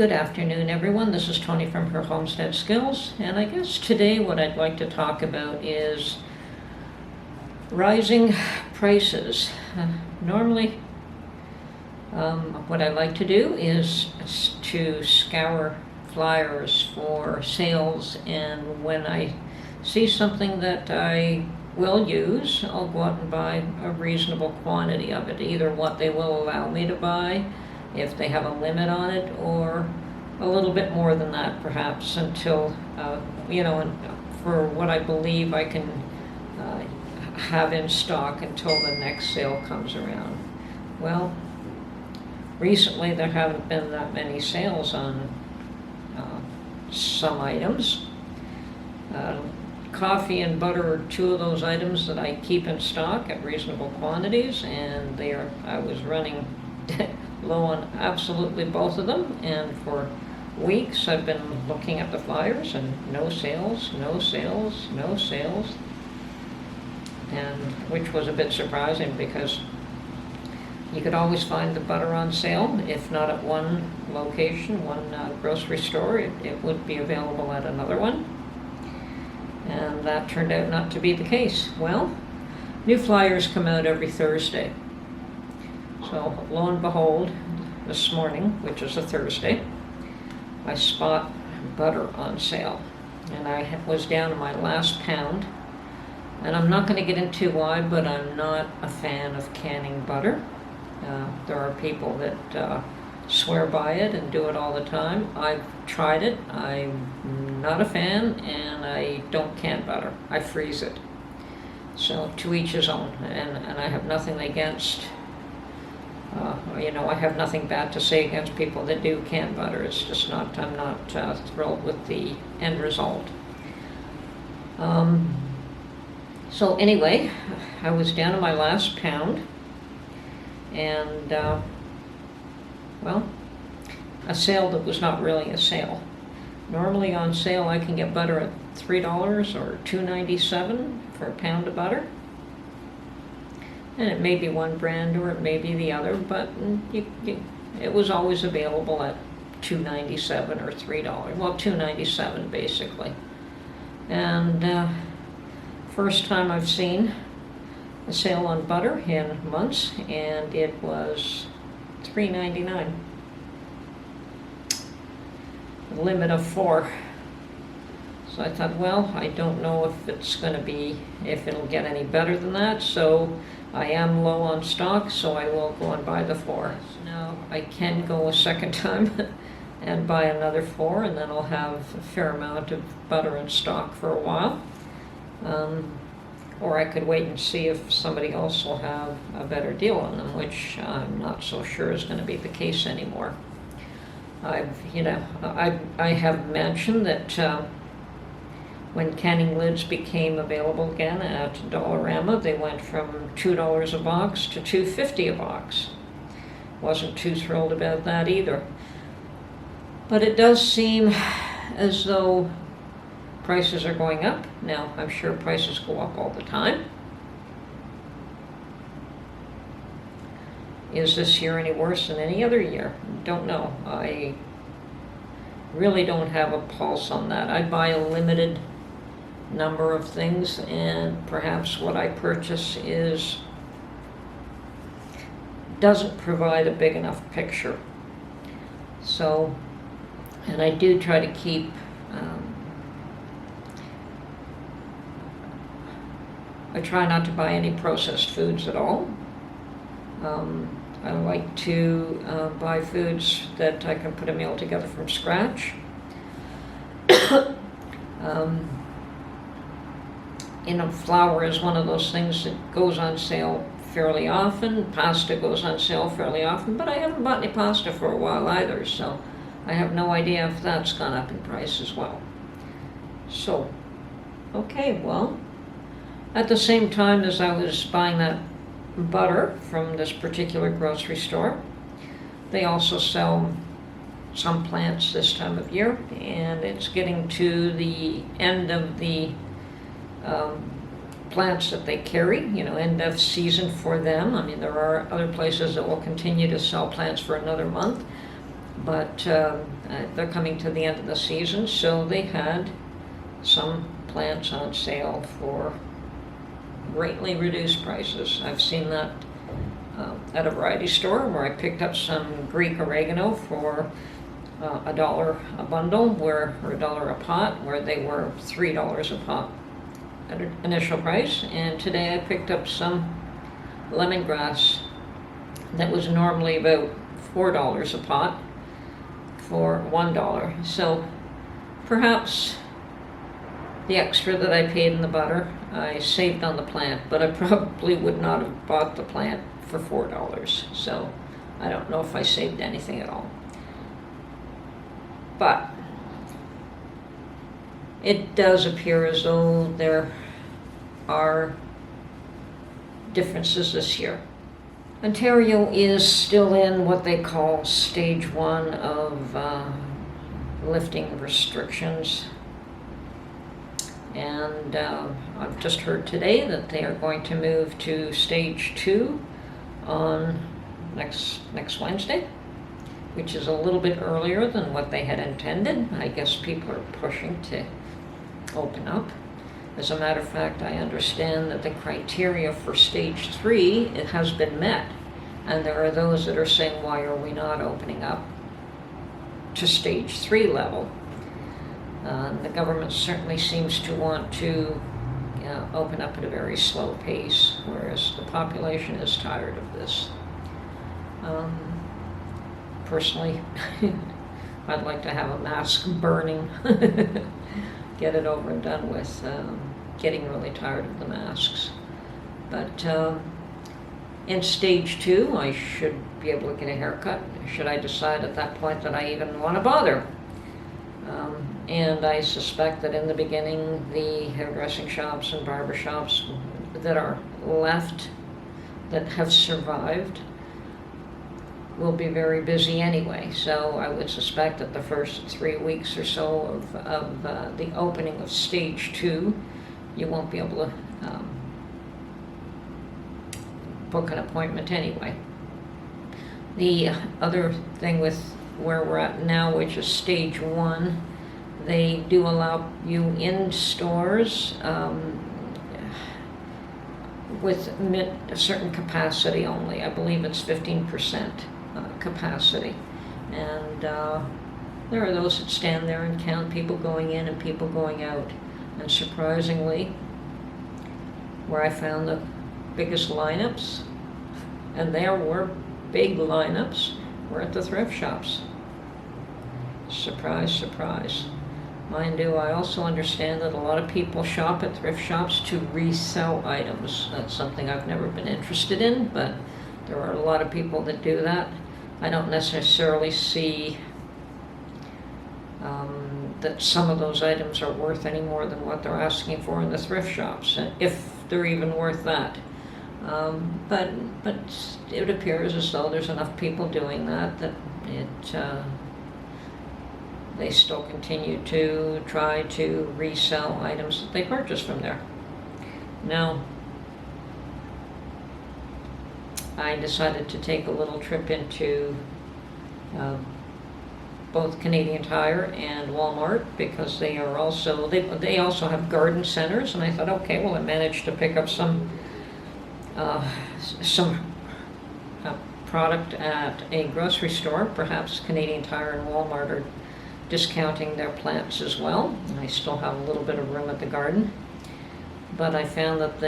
Good afternoon, everyone. This is Tony from Her Homestead Skills, and I guess today what I'd like to talk about is rising prices. Normally, what I like to do is to scour flyers for sales, and when I see something that I will use, I'll go out and buy a reasonable quantity of it, either what they will allow me to buy, if they have a limit on it, or a little bit more than that perhaps, until and for what I believe I can have in stock until the next sale comes around. Well, recently there haven't been that many sales on some items. Coffee and butter are two of those items that I keep in stock at reasonable quantities, and I was running low on absolutely both of them, and for weeks I've been looking at the flyers and no sales, and which was a bit surprising because you could always find the butter on sale. If not at one location, one grocery store, it would be available at another one, and that turned out not to be the case. Well, new flyers come out every Thursday. So lo and behold, this morning, which is a Thursday, I spot butter on sale, and I was down to my last pound, and I'm not going to get into why, but I'm not a fan of canning butter. There are people that swear by it and do it all the time. I've tried it. I'm not a fan, and I don't can butter. I freeze it. So to each his own, and I have nothing against I have nothing bad to say against people that do canned butter. It's just I'm not thrilled with the end result. So anyway, I was down to my last pound, and a sale that was not really a sale. Normally on sale I can get butter at $3 or $2.97 for a pound of butter. And it may be one brand or it may be the other, but it was always available at $2.97 or $3. Well, $2.97 basically. And first time I've seen a sale on butter in months, and it was $3.99. A limit of 4. So I thought, well, I don't know if it'll get any better than that, so I am low on stock, so I will go and buy the 4. Now I can go a second time and buy another 4, and then I'll have a fair amount of butter in stock for a while. Or I could wait and see if somebody else will have a better deal on them, which I'm not so sure is going to be the case anymore. I have mentioned that when canning lids became available again at Dollarama, they went from $2 a box to $2.50 a box. Wasn't too thrilled about that either. But it does seem as though prices are going up. Now, I'm sure prices go up all the time. Is this year any worse than any other year? Don't know. I really don't have a pulse on that. I buy a limited number of things, and perhaps what I purchase doesn't provide a big enough picture. So, and I do try to keep I try not to buy any processed foods at all. I like to buy foods that I can put a meal together from scratch. Flour is one of those things that goes on sale fairly often. Pasta goes on sale fairly often, but I haven't bought any pasta for a while either, so I have no idea if that's gone up in price as well. So, okay, well, at the same time as I was buying that butter from this particular grocery store, they also sell some plants this time of year, and it's getting to the end of the plants that they carry, end of season for them. I mean, there are other places that will continue to sell plants for another month, but they're coming to the end of the season, so they had some plants on sale for greatly reduced prices. I've seen that at a variety store where I picked up some Greek oregano for $1 a bundle, or $1 a pot, where they were $3 a pot at initial price. And today I picked up some lemongrass that was normally about $4 a pot for $1. So perhaps the extra that I paid in the butter, I saved on the plant, but I probably would not have bought the plant for $4. So I don't know if I saved anything at all. But it does appear as though there are differences this year. Ontario is still in what they call stage 1 of lifting restrictions. And I've just heard today that they are going to move to stage 2 on next Wednesday, which is a little bit earlier than what they had intended. I guess people are pushing to open up. As a matter of fact, I understand that the criteria for stage 3, it has been met. And there are those that are saying, why are we not opening up to stage 3 level? The government certainly seems to want to open up at a very slow pace, whereas the population is tired of this. Personally, I'd like to have a mask burning, get it over and done with. Getting really tired of the masks. But in stage 2, I should be able to get a haircut, should I decide at that point that I even want to bother. And I suspect that in the beginning, the hairdressing shops and barber shops that are left, that have survived, will be very busy anyway. So I would suspect that the first 3 weeks or so of the opening of stage 2, you won't be able to book an appointment anyway. The other thing with where we're at now, which is stage 1, they do allow you in stores with a certain capacity only. I believe it's 15% capacity. And there are those that stand there and count people going in and people going out. And surprisingly, where I found the biggest lineups, and there were big lineups, were at the thrift shops. Surprise, surprise. Mind you, I also understand that a lot of people shop at thrift shops to resell items. That's something I've never been interested in, but there are a lot of people that do that. I don't necessarily see that some of those items are worth any more than what they're asking for in the thrift shops, if they're even worth that. But it appears as though there's enough people doing that they still continue to try to resell items that they purchased from there. Now, I decided to take a little trip into both Canadian Tire and Walmart, because they are also they also have garden centers, and I thought, okay, well, I managed to pick up some product at a grocery store. Perhaps Canadian Tire and Walmart are discounting their plants as well, and I still have a little bit of room at the garden. But I found that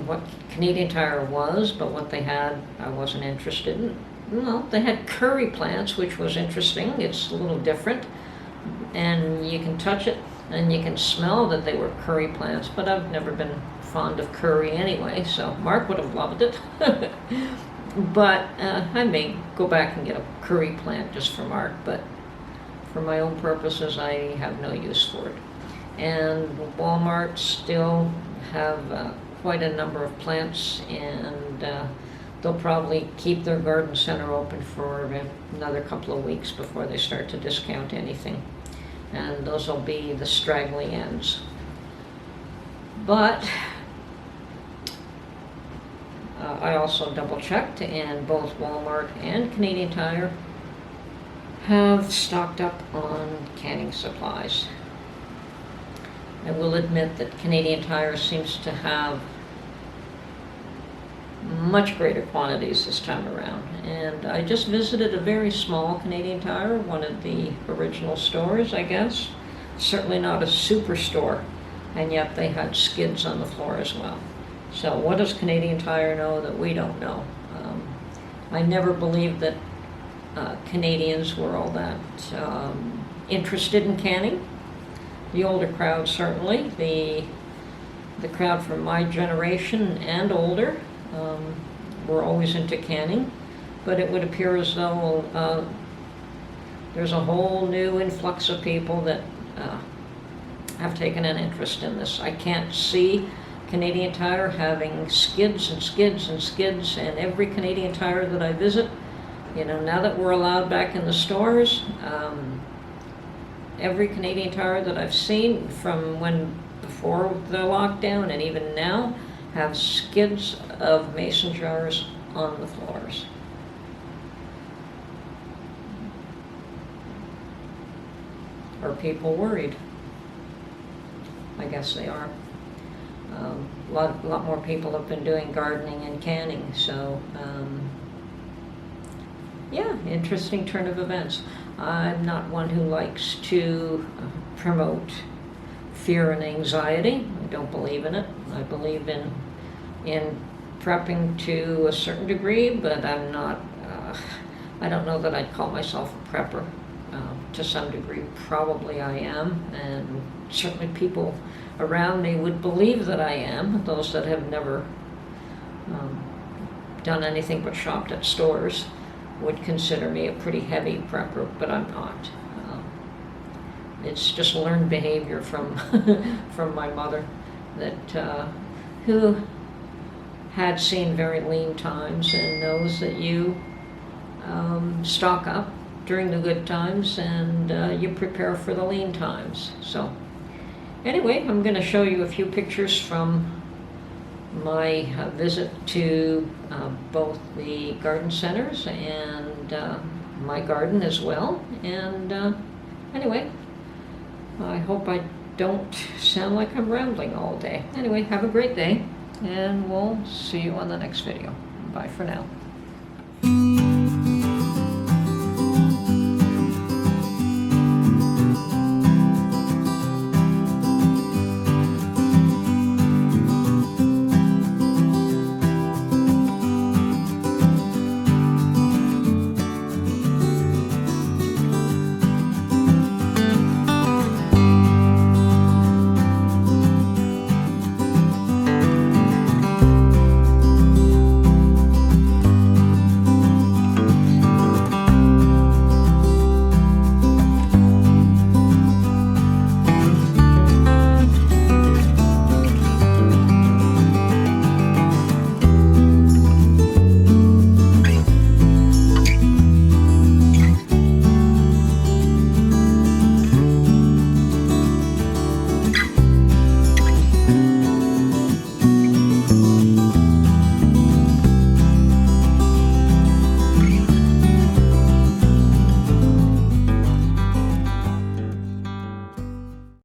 what Canadian Tire was, but what they had, I wasn't interested in. Well, they had curry plants, which was interesting. It's a little different, and you can touch it, and you can smell that they were curry plants, but I've never been fond of curry anyway, so Mark would have loved it. But I may go back and get a curry plant just for Mark, but for my own purposes, I have no use for it. And Walmart still have quite a number of plants, and they'll probably keep their garden center open for another couple of weeks before they start to discount anything. And those will be the straggly ends. But I also double checked, and both Walmart and Canadian Tire have stocked up on canning supplies. I will admit that Canadian Tire seems to have much greater quantities this time around. And I just visited a very small Canadian Tire, one of the original stores, I guess. Certainly not a superstore, and yet they had skids on the floor as well. So what does Canadian Tire know that we don't know? I never believed that Canadians were all that interested in canning. The older crowd certainly, the crowd from my generation and older were always into canning, but it would appear as though there's a whole new influx of people that have taken an interest in this. I can't see Canadian Tire having skids and skids and skids, and every Canadian Tire that I visit, you know, now that we're allowed back in the stores, every Canadian Tire that I've seen from before the lockdown and even now have skids of mason jars on the floors. Are people worried? I guess they are. A lot more people have been doing gardening and canning, so yeah, interesting turn of events. I'm not one who likes to promote fear and anxiety. I don't believe in it. I believe in prepping to a certain degree, but I'm not, I don't know that I'd call myself a prepper. To some degree, probably I am, and certainly people around me would believe that I am. Those that have never done anything but shopped at stores would consider me a pretty heavy prepper, but I'm not. It's just learned behavior from from my mother, that who had seen very lean times and knows that you stock up during the good times and you prepare for the lean times. So anyway, I'm going to show you a few pictures from my visit to both the garden centers and my garden as well. And anyway, I hope I don't sound like I'm rambling all day. Anyway, have a great day, and we'll see you on the next video. Bye for now.